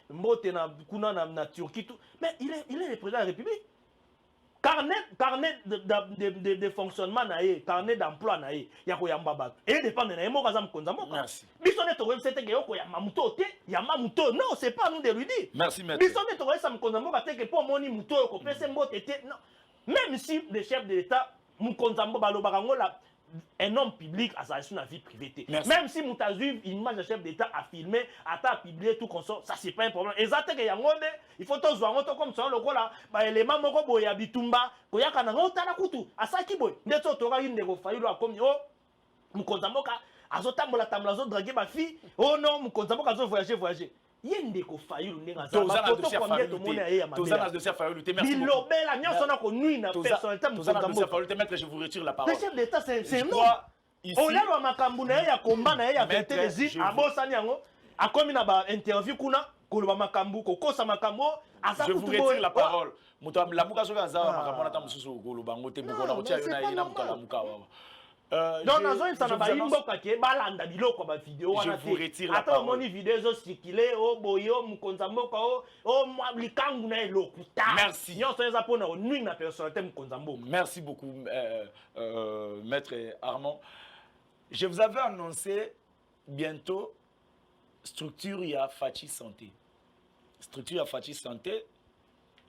Mbote na Turquie, mais il est le président de la République. Carnet de fonctionnement, carnet d'emploi, il y a Koyamba. Et dépend de Naïmo Kazam Konzamo. Merci. Bisonnet au c'était que Yamamuto, Yamamuto. Non, c'est pas nous de lui dire. Merci, maître. Bisonnet au Sam Konzamo, que pour Moni Muto, non. Même si le chef de l'État, Moukonzambo Balobarangola, un homme public a sa vie privée. Même si Moutazu, une image de chef d'État a filmé, a publié tout comme ça, c'est pas un problème. Exactement, il faut tous voir comme ça, le là, élément moko boya bitumba, koyaka na ngota na kutu, asaki boy. Ndeto tora une de faillu a comme oh, Moukonzamboka, azotambola tambola zo draguer ma fille. Oh non, Moukonzamboka azo voyager. Yende ko faillu nenga za ba poto combien de monde aye ya ma. Tozana de faire faillu, merci. Bilobela nyonso na ko nuit na personnalité Moukonzamboka. Maître, je vous retire la parole. Le chef d'État c'est un homme. On a makambu na ya combat na ya vérité les abosani yango akomi na ba interview kuna koloba makambu kokosa makambo asa kutu. Je vous retire la parole. Muto la muka soka za makambo na tamususu koloba ngote muko na kotia yona ina muka la muka wa. Donc nazo insana ba imboka ke balanda biloko ba vidéo wana te. Je vous retire la parole. Attends moni vidéo zo circuler o boyo Moukonzamboka o mwa likangu na elokuta. Merci. Nyonso eza pona o nuit na personnalité Moukonzamboka. Merci beaucoup maître Armand. Je vous avais annoncé bientôt structure ya Fachi Santé. Structure ya Fachi Santé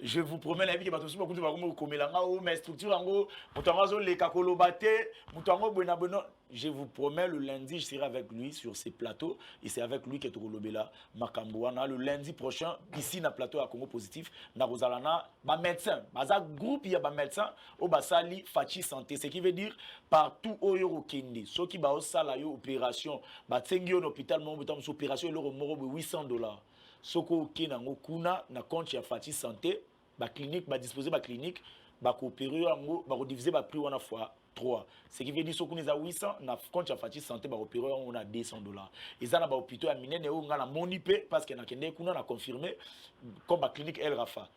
je vous promets la vie que bato beaucoup de komelanga o mais structure ango mutangazo le kakolobate mutango bona bona. Je vous promets le lundi je serai avec lui sur ces plateaux et c'est avec lui que tu kolobela makamboana le lundi prochain ici na plateau à Congo positif na Rosalana ba médecin baza groupe il y a ba médecin au basali fachi santé ce qui veut dire partout au yoro kende ceux qui ba au sala yo opération ba tsengi au hôpital mon botam opération le moro $800 soko kenango kuna na compte ya fachi santé ba clinique ba disposer ba clinique ba coopérer yango ba rediviser ba prix wana fois 3 ce qui veut dire soko neza 800 na compte ya fachi santé ba opérer on a $200 et ça na ba hôpital ya minene o ngana monipe parce que na kende kuna na confirmer comme ba clinique El Rafa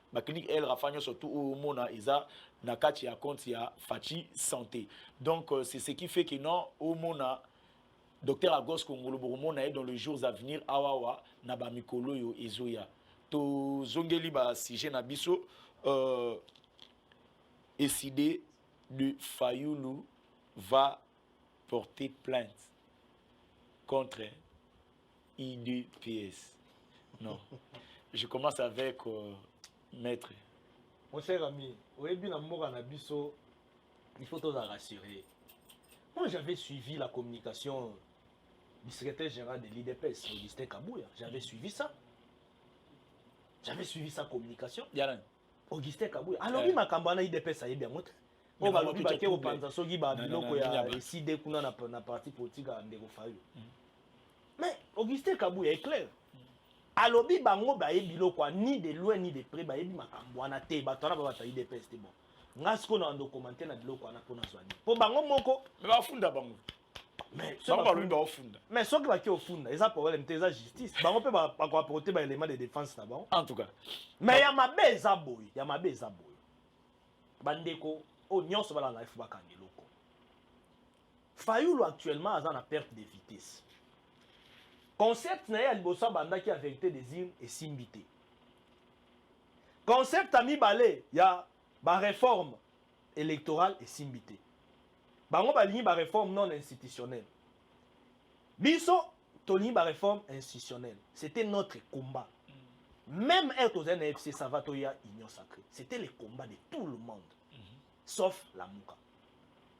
nyo surtout au mona eza na kati ya compte ya fachi santé donc c'est ce qui fait que non au mona Docteur Agos Kongolo Boromona est dans les jours à venir awawa na ba mikolo yo ezoya to zongeli ba sujet na biso décidé de Fayoulou va porter plainte contre IDPS. Non. Je commence avec maître. Mon cher ami, il faut tout rassurer. Moi, j'avais suivi la communication du secrétaire général de l'IDPS, Augustin Kabouya. J'avais suivi ça. J'avais suivi sa communication. Augustin Kabouya. Alors, il m'a campagne l'IDPS, ça y est bien montré. On va lui baquer au Panzaso qui va décider qu'on a un parti politique à Ndego Fayou. Mais Augustin Kabouya est clair. Alors, il va y avoir ni de loin ni de près, il va y avoir un té, il va y avoir un IDPS. Ngasko na documenter na biloko wana pona swani. Po bango moko, mais ba funda bango. Mais so ba lui ba funda. Mais so ki ba ki ofunda, eza problème te eza justice. Bango pe ba ko apporter ba élément de défense na bango. En tout cas. Mais ya mabe eza boy, Bandeko o nyonso bala na ifu bakanga loko. Fayoulou actuellement a na perte de vitesse. Concept na ya liboso banda ki a vérité des îles et simbité. Concept ami balé ya ba réforme électorale et simbité. Bango ba ligne ba réforme non institutionnelle. Biso to ligne ba réforme institutionnelle. C'était notre combat. Même être aux NFC Savatoya Union Sacrée. C'était le combat de tout le monde. Sauf la Mouka.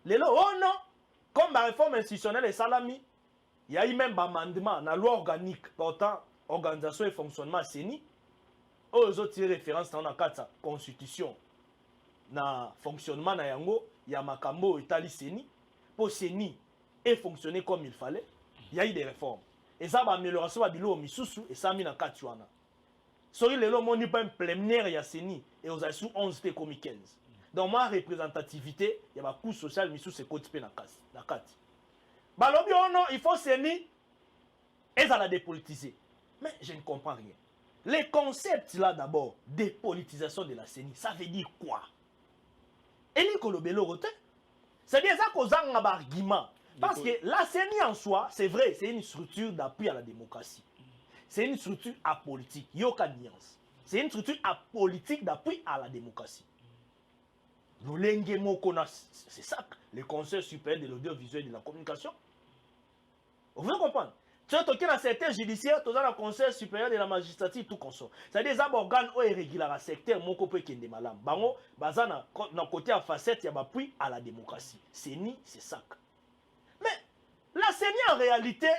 Lelo oh non, comme la réforme institutionnelle et salami, il y a eu même un amendement dans la loi organique portant organisation et fonctionnement CENI. Aux autres références dans la constitution. Na fonctionnement na yango ya makambo etali seni pour seni et fonctionner comme il fallait il y a eu des réformes et ça va amélioration ba bilo misusu et ça mi na katuana sori lelo moni pas plénière ya seni et aux sous 11 te comme 15 donc ma représentativité ya ba coût social misusu côté pe na kati balobi ono il faut seni et ça la dépolitiser mais je ne comprends rien les concepts là d'abord dépolitisation de la CENI ça veut dire quoi? C'est-à-dire ça qu'on a un argument. Parce que la CENI en soi, c'est vrai, c'est une structure d'appui à la démocratie. C'est une structure apolitique. C'est une structure apolitique d'appui à la démocratie. C'est ça, le Conseil supérieur de l'audiovisuel et de la communication. Vous voulez comprendre? Tu as dans certains judiciaires, tu as le Conseil supérieur de la magistrature, tout consort. C'est-à-dire des organes qui régulent le secteur, mon copain qui est malade. Bango, bazana, dans côté à facette, il y a appui à la démocratie. CENI, c'est ça. Mais la CENI en réalité,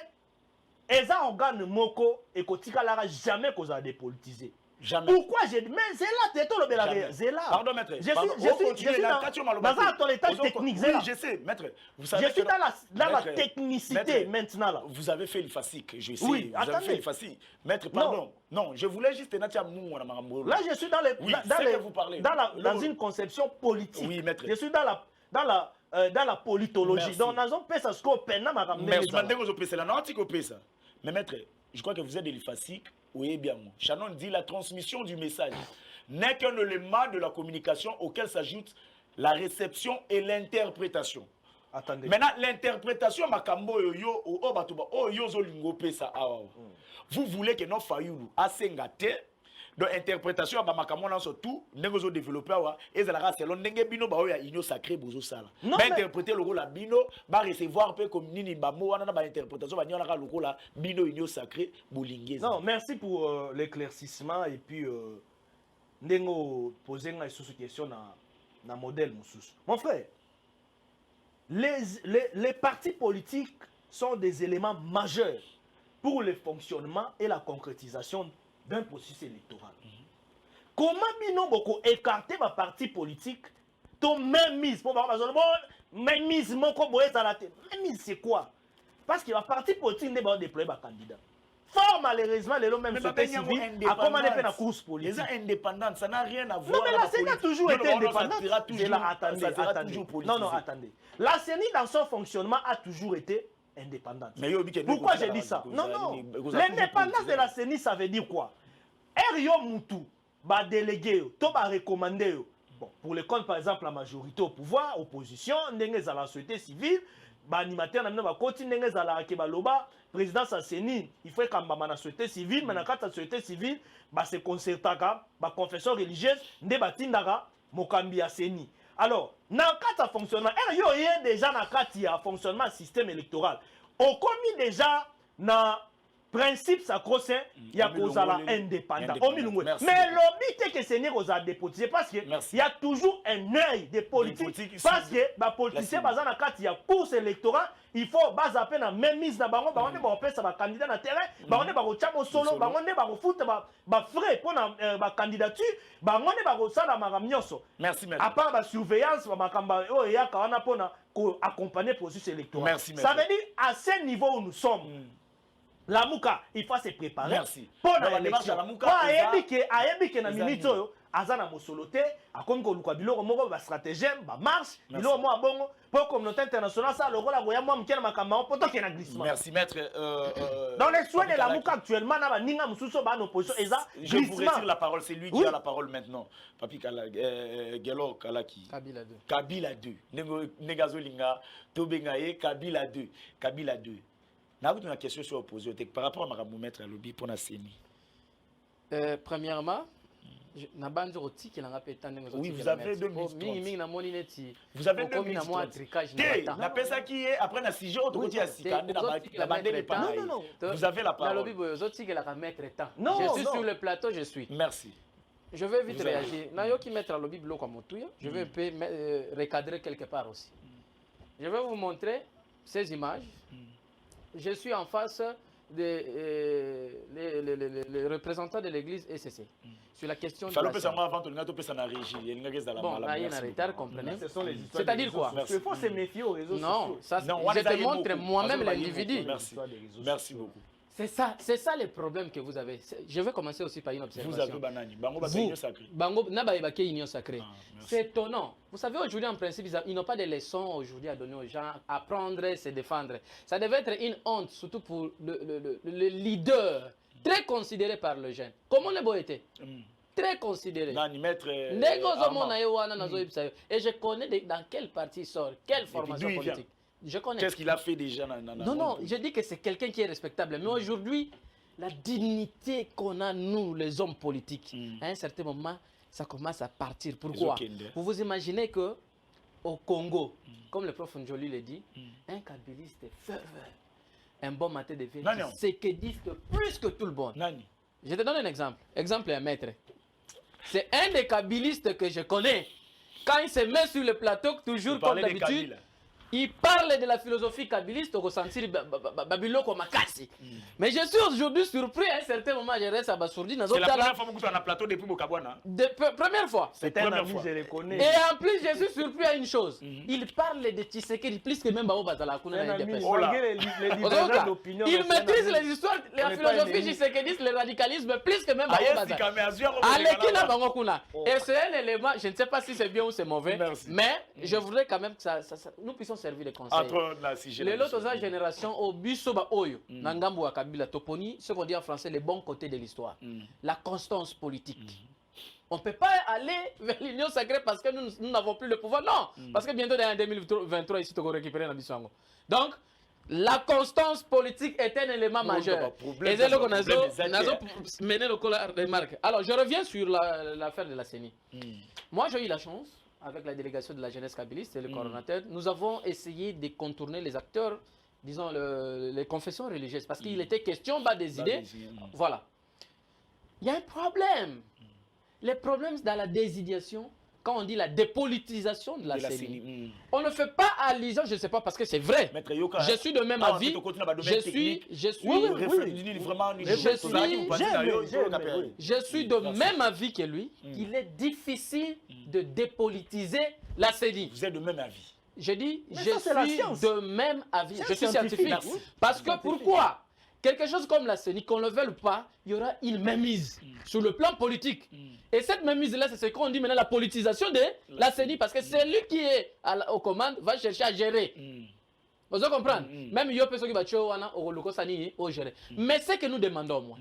les organes moko et kotika lara jamais qu'on a dépolitisé. Jamais. Pourquoi j'ai dit mais c'est là, c'est tout le bel c'est là. Pardon maître. Je suis dans l'état technique. Oui, je sais maître. Vous savez je suis dans la technicité maintenant là. Vous avez fait le facique, je sais. Oui, vous avez fait le facique. Maître, pardon. Non, je voulais juste là je suis dans une conception politique. Oui, maître. Je suis dans la politologie. Merci. Donc dans un peu ça ce qu'on peine à ma merci. Mais maître, je crois que vous êtes de l'IFASIC. Oui, bien. Shannon dit la transmission du message n'est qu'un élément de la communication auquel s'ajoute la réception et l'interprétation. Attendez. Maintenant, l'interprétation, vous voulez que nos Fayoulou a sengate. Donc, interprétation, surtout, nous développer et ça selon bino ba inyo sacré bozo sala. Mais interpréter le rôle bino, ba recevoir peu comme nini ba mo wana ba interprétation ba nyona le rôle bino inyo sacré bolingé. Non, merci pour l'éclaircissement et puis Ndengo poser une question na modèle Moussous. Mon frère, les partis politiques sont des éléments majeurs pour le fonctionnement et la concrétisation d'un processus électoral. Comment bino boko écarter ma parti politique ton même mise pour même mise mon kobo ezalate. Même mise c'est quoi? Parce que la parti politique n'est pas déployer ba candidat. Fort malheureusement les mêmes sociétés civiles a commandé la course politique. Les indépendants, ça n'a rien à voir. Non mais la CENI a toujours été indépendante. Attendez. Non, attendez. La CENI dans son fonctionnement a toujours été indépendante. Pourquoi j'ai dit ça? Non. L'indépendance de la CENI, ça veut dire quoi? Erio Moutou, ba délégué, to ba recommandé. Bon, pour les comptes, par exemple, la majorité au pouvoir, opposition, ndenge za la société civile, ba animateur na ba koti ndenge za la kebaloba, président sa CENI, il faut kamba na société civile, mais na kata société civile, ba se concertaka, ba confession religieuse, nde batindaka mokambi ya CENI. Alors, na kata fonctionnement, yo yé déjà na kati ya fonctionnement système électoral. On commis déjà na principe sacro-saint, il y a kozala indépendant. Mais l'objet que c'est n'est dépolitisé parce qu'il y a toujours un œil des politiques. Parce que les politiciens, dans la carte, il y a course électorale, il faut baser à peine la même mise dans le baron, baron de candidat dans le terrain, baron de chamo solo, baron de foot, frais pour la candidature, baron de ça dans ma ramionso. Merci, merci. À part la surveillance, il y a pour accompagner le processus électoral. Merci, ça veut dire à ce niveau où nous sommes. La Mouka, il faut se préparer. Merci. Pour la élection. Ayebi na minute oyo azana mosolote akomi ko luka biloko moko ba stratégème ba marche biloko mo abongo pour communauté internationale ça le rôle la goya mo mkena makamba poto ke na glissement. Merci maître. Dans les soins de la Mouka actuellement na ba ninga mususo ba en opposition eza je vous retire la parole, c'est lui qui a la parole maintenant. Papi Gelo Kalaki. Kabila 2. Kabila 2. Negazolinga Tobengaye Kabila 2. Kabila 2. N'a vous une question sur opposé par rapport à Maramou Maître à lobby pour la CENI. Premièrement, oui, vous avez 2 minutes. Vous avez 2 minutes. Après la 6 jours, vous avez la parole. Je suis sur le plateau, je suis. Merci. Je vais vite réagir. Nayoki mettre à lobby je vais un peu recadrer quelque part aussi. Je vais vous montrer ces images. Je suis en face des représentants de l'église ECC. Sur la question de la Bon, comprenez. C'est-à-dire quoi? Il faut se méfier aux réseaux sociaux. Non, je te montre moi-même l'individu. Merci beaucoup. C'est ça le problème que vous avez. Je vais commencer aussi par une observation. Vous avez Banani. Bango Union Sacrée. Bango Nabaïbake Union Sacrée. C'est étonnant. Vous savez, aujourd'hui, en principe, ils n'ont pas de leçons aujourd'hui à donner aux gens. Apprendre, se défendre. Ça devait être une honte, surtout pour le leader, très considéré par le jeune. Comment le beau était? Très considéré. Et je connais dans quel parti il sort, quelle formation politique. Je connais. Qu'est-ce qu'il a fait déjà? Non, je dis que c'est quelqu'un qui est respectable. Mais aujourd'hui, la dignité qu'on a, nous, les hommes politiques, à un certain moment, ça commence à partir. Pourquoi? Vous vous imaginez que au Congo, comme le prof Njoli le dit, un kabiliste ferveur, un bon matin devient séquediste plus que tout le monde. Je te donne un exemple. Exemple un maître. C'est un des kabilistes que je connais. Quand il se met sur le plateau, toujours comme d'habitude, il parle de la philosophie kabyliste au ressentir Babiloko Makasi. Mais je suis aujourd'hui surpris à un certain moment, je reste à Basourdi. C'est la première fois que vous êtes sur plateau depuis Mokabwana. Première fois. C'est un ami, je le connais. Et en plus, je suis surpris à une chose. Il parle de Tshisekedi plus que même Bao Bazala. Il maîtrise les histoires, la philosophie tshisekidiste, le radicalisme plus que même Bao Bazala. Et c'est un élément, je ne sais pas si c'est bien ou c'est mauvais, mais je voudrais quand même que nous puissions servir de conseil. Les autres générations au Bisoba Oyo, Nangambo à Kabila Toponi, ce qu'on dit en français, les bons côtés de l'histoire. La constance politique. On ne peut pas aller vers l'union sacrée parce que nous n'avons plus le pouvoir. Non, parce que bientôt dans 2023, ici, on va récupérer la mission. Donc, la constance politique est un élément majeur. Et c'est là qu'on a mené le remarque. Alors, je reviens sur l'affaire de la CENI. Moi, j'ai eu la chance, avec la délégation de la jeunesse kabyliste et le coordonnateur, nous avons essayé de contourner les acteurs, disons, les confessions religieuses, parce qu'il était question des idées. Voilà. Il y a un problème. Les problèmes dans la désignation, quand on dit la dépolitisation de la CENI, on ne fait pas allusion, je ne sais pas, parce que c'est vrai. Je suis de même avis. Je suis de même avis que lui, qu'il est difficile de dépolitiser la CENI. Vous êtes de même avis. Je dis, je suis de même avis. Je suis scientifique. Parce que pourquoi? Quelque chose comme la CENI, qu'on ne le veuille pas, il y aura une mainmise sur le plan politique. Et cette mainmise-là, c'est ce qu'on dit maintenant, la politisation de la CENI, parce que c'est lui qui est aux commandes, va chercher à gérer. Vous comprenez? Même il y a des personnes qui vont gérer. Mais ce que nous demandons, moi,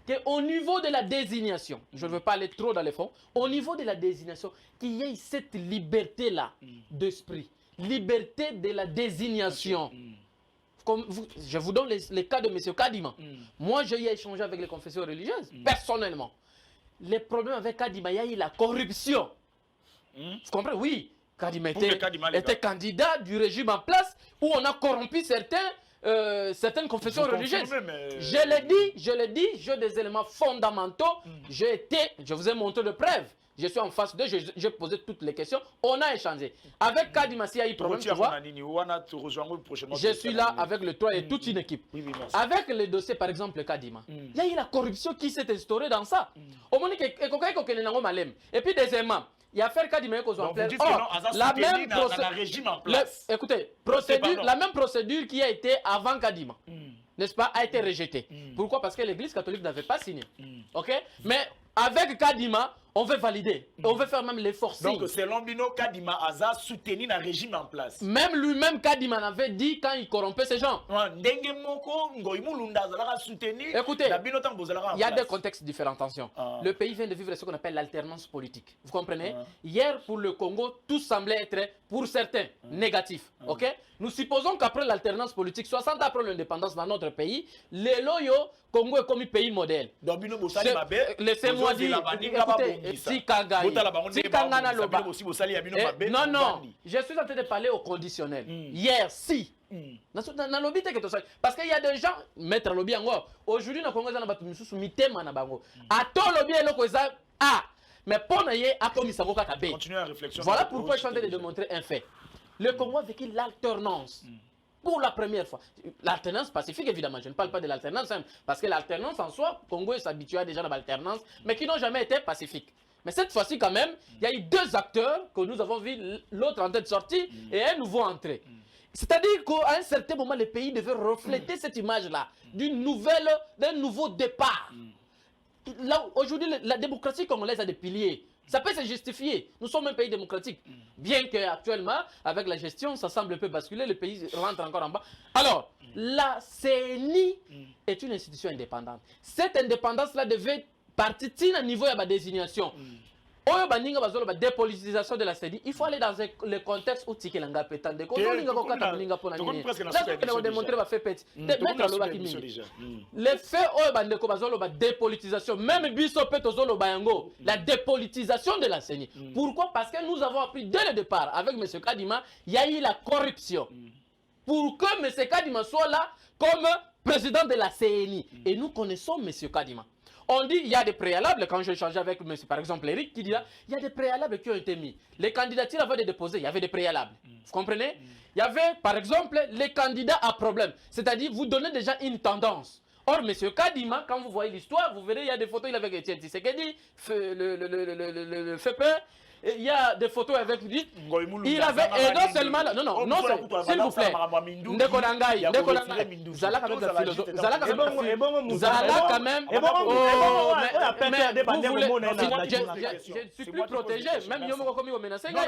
qu'au niveau de la désignation, je ne veux pas aller trop dans les fonds, au niveau de la désignation, qu'il y ait cette liberté-là d'esprit, liberté de la désignation. Je vous donne les cas de M. Kadima. Moi, j'ai échangé avec les confessions religieuses, personnellement. Les problèmes avec Kadima, il y a eu la corruption. Vous comprenez? Oui, Kadima était candidat du régime en place où on a corrompu certaines confessions religieuses. Je l'ai dit, j'ai des éléments fondamentaux. Je vous ai montré de preuves. Je suis en face d'eux, j'ai posé toutes les questions. On a échangé. Avec Kadima, s'il y a eu problème, tu vois, je suis là avec le 3 et toute une équipe. Avec le dossier, par exemple, Kadima, il y a eu la corruption qui s'est instaurée dans ça. Et puis, deuxièmement, il y a affaire Kadima qui en place. La même procédure, la même procédure qui a été avant Kadima, n'est-ce pas, a été rejetée. Pourquoi? Parce que l'Église catholique n'avait pas signé. Ok? Mais avec Kadima, on veut valider. On veut faire même les forcing. Donc, selon Bino, Kadima Aza soutenu le régime en place. Même lui-même, Kadima avait dit quand il corrompait ces gens. Écoutez, il y a des contextes différents. Attention. Le pays vient de vivre ce qu'on appelle l'alternance politique. Vous comprenez? Hier, pour le Congo, tout semblait être, pour certains, négatif. Ok? Nous supposons qu'après l'alternance politique, 60 ans après l'indépendance dans notre pays, le Loyo, Congo est comme un pays modèle. Laissez-moi dire, écoutez, si Kangana Loba. Non, non, je suis en train de parler au conditionnel. Hier, si. Parce qu'il y a des gens, maître lobby encore, aujourd'hui, dans le Congo, il y a des gens qui sont mis à bango. À ton lobby, il y a ah, mais pour nous, continuez la réflexion. Voilà pourquoi je suis en train de démontrer un fait. Le Congo a vécu l'alternance. Pour la première fois. L'alternance pacifique, évidemment. Je ne parle pas de l'alternance simple. Parce que l'alternance en soi, le Congo s'habitue déjà à l'alternance, mais qui n'ont jamais été pacifiques. Mais cette fois-ci, quand même, il y a eu deux acteurs que nous avons vu, l'autre en tête sortie et un nouveau entré. C'est-à-dire qu'à un certain moment, le pays devait refléter cette image-là d'un nouveau départ. Aujourd'hui, la démocratie congolaise a des piliers. Ça peut se justifier. Nous sommes un pays démocratique. Bien qu'actuellement, avec la gestion, ça semble un peu basculer, le pays rentre encore en bas. Alors, la CENI est une institution indépendante. Cette indépendance-là devait partir à niveau de la désignation. La dépolitisation de la CENI, il faut aller dans le contexte où tu es là. Les faits, la dépolitisation, même la dépolitisation de la CENI. Pourquoi? Parce que nous avons appris dès le départ, avec M. Kadima, il y a eu la corruption. Pour que M. Kadima soit là comme président de la CENI. Et nous connaissons M. Kadima. On dit qu'il y a des préalables, quand j'ai échangé avec monsieur, par exemple Eric, qui dit là, il y a des préalables qui ont été mis. Les candidatures avaient été déposées, il y avait des préalables. Vous comprenez? Il y avait, par exemple, les candidats à problème. C'est-à-dire, vous donnez déjà une tendance. Or, monsieur Kadima, quand vous voyez l'histoire, vous verrez, il y a des photos, il avait Etienne Tshisekedi, le FEPE. Il y a des photos avec lui. Il avait, et non seulement, non, s'il vous plaît, Zala quand même, je suis plus protégé, même Yomo comme il menacé. Non,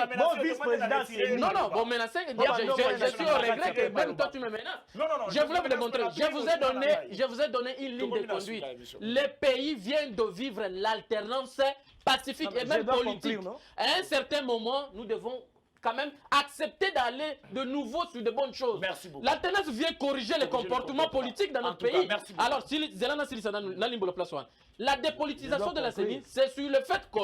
bon, menacé, je suis au regret que même toi tu me menaces. Je voulais vous démontrer, je vous ai donné une ligne de conduite. Le pays vient de vivre l'alternance pacifique et même politique. À un certain moment, nous devons quand même accepter d'aller de nouveau sur de bonnes choses. L'alternance vient corriger les comportements politiques dans notre pays. Alors, la dépolitisation de la CENI, c'est sur le fait que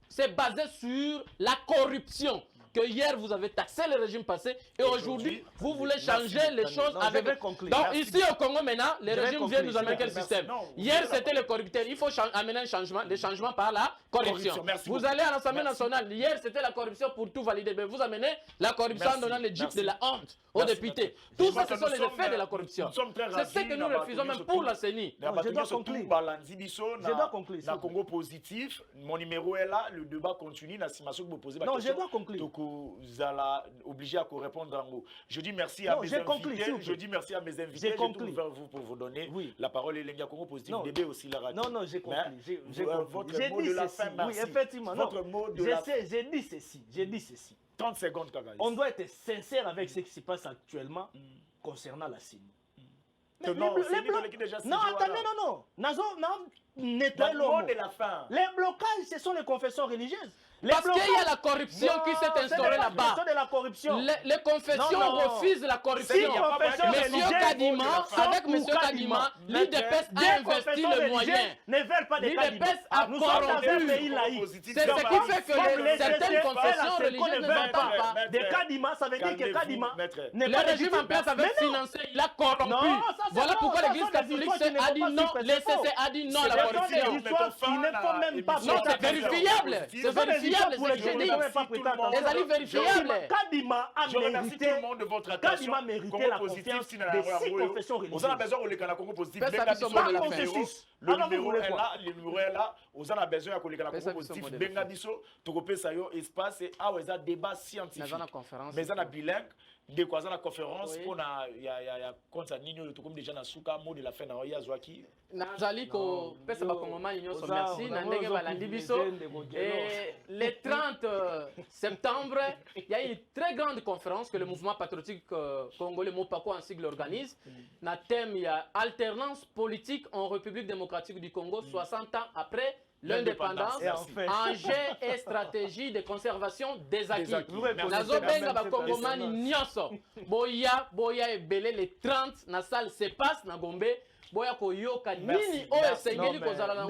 c'est basé sur la corruption. que hier vous avez taxé le régime passé et aujourd'hui vous voulez changer les choses avec. Donc ici au Congo maintenant, le régime vient nous amener quel système? Hier c'était le corrupteur, il faut amener un changement, des changements par la corruption. Vous allez à l'Assemblée nationale, hier c'était la corruption pour tout valider, mais vous amenez la corruption en donnant le duc de la honte aux députés. Tout ça, ce sont les effets de la corruption. C'est ce que nous refusons même pour la CENI. Je dois conclure. Je dois conclure. Dans Congo positif, mon numéro est là, le débat continue. Non, je dois conclure. Donc, vous allez obligé à répondre en mots. Je dis merci à mes invités. Je dis merci à mes invités. Je tourne vers vous pour vous donner la parole. Et Congo positif, bébé aussi la radio. Non, j'ai compris. Votre mot de la fin, merci. Oui, effectivement. Votre mot de la fin. J'ai dit ceci. 30 secondes, Kakaïs. On doit être sincère avec ce qui se passe actuellement concernant la CENI. Non, attendez, non. Nettoyer le mot de la fin. Les blocages, ce sont les confessions religieuses. Parce qu'il y a la corruption qui s'est instaurée là-bas. Les confessions refusent la corruption. Monsieur Kadima, avec Monsieur Kadima, l'IDPS a investi le moyen. L'IDPS a corrompu. C'est ce qui fait que certaines confessions religieuses ne vont pas. De Kadima, ça veut dire que Kadima. Le régime en place avait financé, il a corrompu. Voilà pourquoi l'église catholique a dit non, le CC a dit non à la corruption. Non, c'est vérifiable. C'est vérifiable. Pour les j'ai dit. Les alliés vérifiables. Kadima a mérité. Kadima mérité la confiance de 6 confessions religieuses. On a besoin de la Congo positif. Le numéro est là. On a besoin de la Congo positif. Benga biso, tokopé sayo espace et a un débat scientifique. Mais on a bilingue. De quoi la conférence pour ya konta nini le tout déjà na suka mot de la fin na ya zwaki nazali ko pesa ba kongoma nyonso merci na ndenge balandi biso et le 30 septembre il y a une très grande conférence que le mouvement patriotique congolais Mopako en sigle organise na thème il y a alternance politique en République démocratique du Congo 60 ans après l'indépendance, enjeux et stratégie de conservation des acquis. Nazobenga ba Kongomani nyonso. Boya ebele le 30 na salle se passe na Gombe. Boya koyoka nini o esengeli kozala na